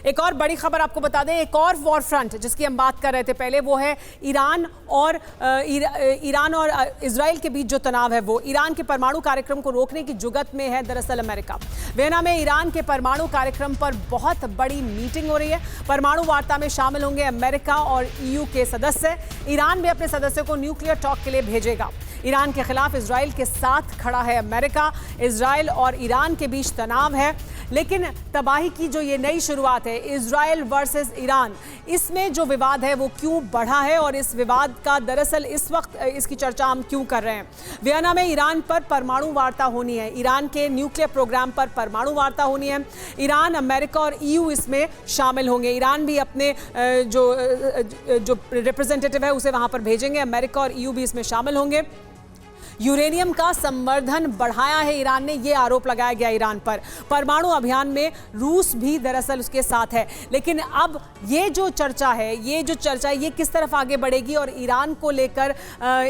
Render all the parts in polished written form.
एक और बड़ी खबर आपको बता दें, एक और वॉर फ्रंट जिसकी हम बात कर रहे थे पहले, वो है ईरान और इजराइल के बीच जो तनाव है वो ईरान के परमाणु कार्यक्रम को रोकने की जुगत में है। दरअसल अमेरिका वियना में ईरान के परमाणु कार्यक्रम पर बहुत बड़ी मीटिंग हो रही है। परमाणु वार्ता में शामिल होंगे अमेरिका और ईयू के सदस्य। ईरान भी अपने सदस्यों को न्यूक्लियर टॉक के लिए भेजेगा। ईरान के खिलाफ इजराइल के साथ खड़ा है अमेरिका। इजराइल और ईरान के बीच तनाव है, लेकिन तबाही की जो ये नई शुरुआत है, इजराइल वर्सेस ईरान, इसमें जो विवाद है वो क्यों बढ़ा है और इस विवाद का दरअसल इस वक्त इसकी चर्चा हम क्यों कर रहे हैं। वियना में ईरान पर परमाणु वार्ता होनी है, ईरान के न्यूक्लियर प्रोग्राम पर परमाणु वार्ता होनी है। ईरान, अमेरिका और ईयू इसमें शामिल होंगे। ईरान भी अपने जो रिप्रेजेंटेटिव है उसे वहां पर भेजेंगे। अमेरिका और ईयू भी इसमें शामिल होंगे। यूरेनियम का संवर्धन बढ़ाया है ईरान ने, यह आरोप लगाया गया ईरान पर। परमाणु अभियान में रूस भी दरअसल उसके साथ है। लेकिन अब ये जो चर्चा है ये किस तरफ आगे बढ़ेगी और ईरान को लेकर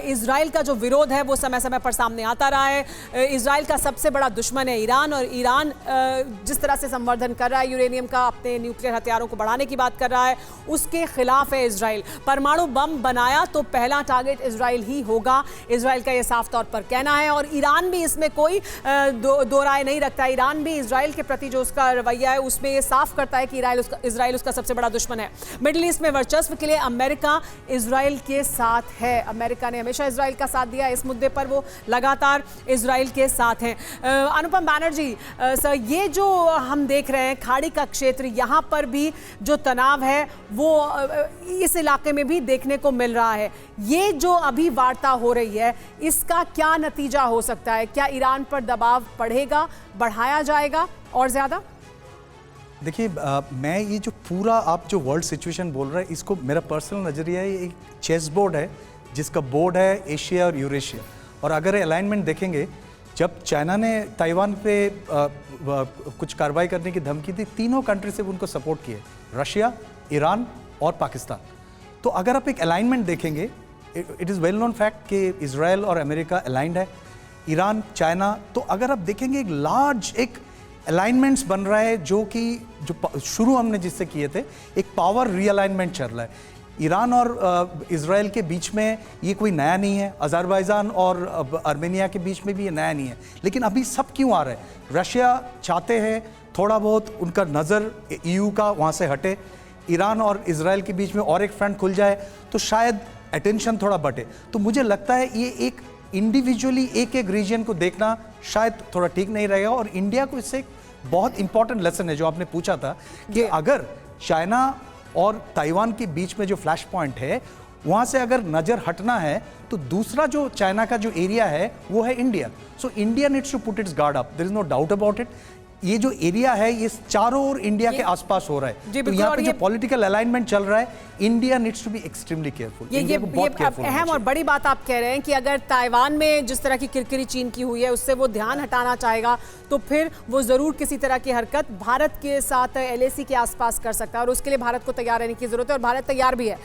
इजराइल का जो विरोध है वो समय समय पर सामने आता रहा है। इजराइल का सबसे बड़ा दुश्मन है ईरान, और ईरान जिस तरह से संवर्धन कर रहा है यूरेनियम का, अपने न्यूक्लियर हथियारों को बढ़ाने की बात कर रहा है, उसके खिलाफ है इजराइल। परमाणु बम बनाया तो पहला टारगेट इजराइल ही होगा, इजराइल का यह साफ तौर पर कहना है। और ईरान भी इसमें कोई दो राय नहीं रखता। ईरान भी इजराइल के प्रति जो उसका रवैया है उसमें ये साफ करता है कि इजराइल उसका सबसे बड़ा दुश्मन है। मिडिल ईस्ट में वर्चस्व के लिए अमेरिका इजराइल के साथ है। अमेरिका ने हमेशा इजराइल का साथ दिया, इस मुद्दे पर वो लगातार इजराइल के साथ हैं। अनुपम बैनर्जी सर, ये जो हम देख रहे हैं खाड़ी का क्षेत्र, यहाँ पर भी जो तनाव है वो इस इलाके में भी देखने को मिल रहा है। ये जो अभी वार्ता हो रही है इसका क्या नतीजा हो सकता है? क्या ईरान पर दबाव बढ़ेगा, बढ़ाया जाएगा और ज्यादा? देखिए, मैं ये जो पूरा आप जो वर्ल्ड सिचुएशन बोल रहे हैं, इसको मेरा पर्सनल नज़रिया है, एक चेस बोर्ड है जिसका बोर्ड है एशिया और यूरेशिया। और अगर अलाइनमेंट देखेंगे, जब चाइना ने ताइवान पे कुछ कार्रवाई करने की धमकी दी, तीनों कंट्री से उनको सपोर्ट किए, रशिया, ईरान और पाकिस्तान। तो अगर आप एक अलाइनमेंट देखेंगे, it is well known fact कि इजराइल और अमेरिका अलाइंड है, ईरान, चाइना। तो अगर आप देखेंगे एक लार्ज एक अलाइनमेंट्स बन रहा है जो शुरू हमने जिससे किए थे, एक पावर रीअलाइनमेंट चल रहा है। ईरान और इजराइल के बीच में ये कोई नया नहीं है, अज़रबैजान और आर्मेनिया के बीच में भी ये नया नहीं है। लेकिन अभी सब क्यों आ रहा है? रशिया चाहते हैं थोड़ा बहुत उनका नज़र ईयू का वहाँ से हटे, ईरान और इजराइल के बीच में और एक फ्रंट खुल जाए तो शायद अटेंशन थोड़ा बढ़े। तो मुझे लगता है ये एक इंडिविजुअली एक रीजन को देखना शायद थोड़ा ठीक नहीं रहेगा। और इंडिया को इससे एक बहुत इंपॉर्टेंट लेसन है जो आपने पूछा था कि अगर चाइना और ताइवान के बीच में जो फ्लैश पॉइंट है वहाँ से अगर नज़र हटना है तो दूसरा जो चाइना का जो एरिया है वो है India. So India needs to put its guard up, there is no doubt about it. ये जो एरिया है ये चारों ओर इंडिया के आसपास हो रहा है, तो यहाँ पे जो पॉलिटिकल अलाइनमेंट चल रहा है, India needs to be extremely careful. ये अहम और बड़ी बात आप कह रहे हैं कि अगर ताइवान में जिस तरह की किरकिरी चीन की हुई है उससे वो ध्यान हटाना चाहेगा तो फिर वो जरूर किसी तरह की हरकत भारत के साथ LAC के आसपास कर सकता है, और उसके लिए भारत को तैयार रहने की जरूरत है और भारत तैयार भी है।